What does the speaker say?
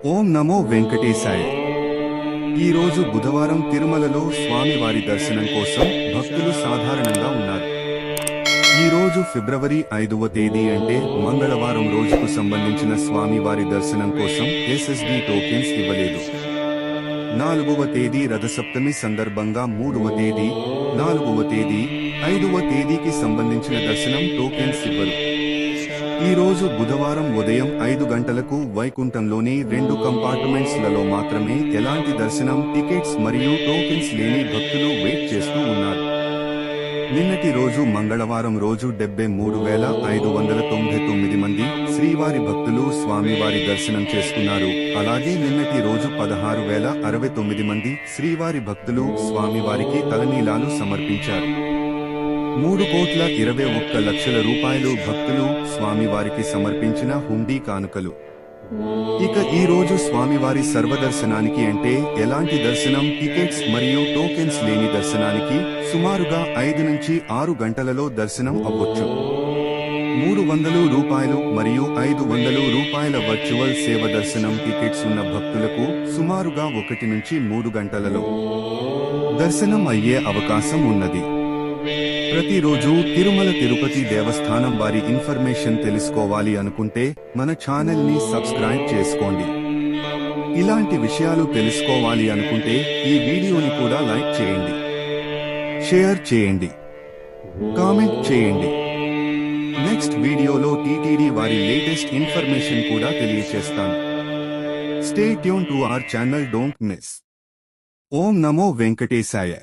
ఓం నమో వెంకటేశాయ. ఈరోజు బుధవారం తిరుమలలో స్వామివారి దర్శనం కోసం భక్తులు సాధారణంగా ఉన్నారు. ఈరోజు ఫిబ్రవరి 5వ తేదీ అంటే మంగళవారం రోజుకు సంబంధించిన స్వామివారి దర్శనం కోసం ఎస్ఎస్డి టోకెన్స్ ఇవ్వలేదు. 4వ తేదీ రథసప్తమి సందర్భంగా 3వ తేదీ, 4వ తేదీ, 5వ తేదీకి సంబంధించిన దర్శనం టోకెన్స్ ఇవ్వరు. ఈ రోజు బుధవారం ఉదయం 5 గంటలకు వైకుంఠంలోని 2 కంపార్ట్మెంట్స్లలో మాత్రమే ఎలాంటి దర్శనం టికెట్స్ మరియు టోకెన్స్ లేని భక్తులు వెయిట్ చేస్తూ ఉన్నారు. నిన్నటి రోజు మంగళవారం రోజు 73,599 మంది శ్రీవారి భక్తులు స్వామివారి దర్శనం చేసుకున్నారు. అలాగే నిన్నటి రోజు 16,069 మంది శ్రీవారి భక్తులు స్వామివారికి తలనీలాలు సమర్పించారు. 3,21,00,000 రూపాయలు భక్తులు స్వామివారికి సమర్పించిన హుండీ కానుకలు. ఇక ఈ రోజు స్వామివారి సర్వదర్శనానికి అంటే ఎలాంటి దర్శనం టికెట్స్ మరియు టోకెన్స్ లేని దర్శనానికి సుమారుగా 5 నుంచి 6 గంటలలో దర్శనం అవ్వొచ్చు. 300 రూపాయలు మరియు 500 రూపాయల వర్చువల్ సేవ దర్శనం టికెట్స్ ఉన్న భక్తులకు సుమారుగా 1 నుంచి 3 గంటలలో దర్శనం అయ్యే అవకాశం ఉన్నది. ప్రతిరోజు తిరుమల తిరుపతి దేవస్థానం వారి ఇన్ఫర్మేషన్ తెలుసుకోవాలి అనుకుంటే మన ఛానల్ ని సబ్స్క్రైబ్ చేసుకోండి. ఇలాంటి విషయాలు తెలుసుకోవాలి అనుకుంటే ఈ వీడియోని కూడా లైక్ చేయండి, షేర్ చేయండి, కామెంట్ చేయండి. నెక్స్ట్ వీడియోలో టీటీడీ వారి లేటెస్ట్ ఇన్ఫర్మేషన్ కూడా తెలియచేస్తాను. Stay tune to our channel, don't miss. ఓం నమో వెంకటేశాయ.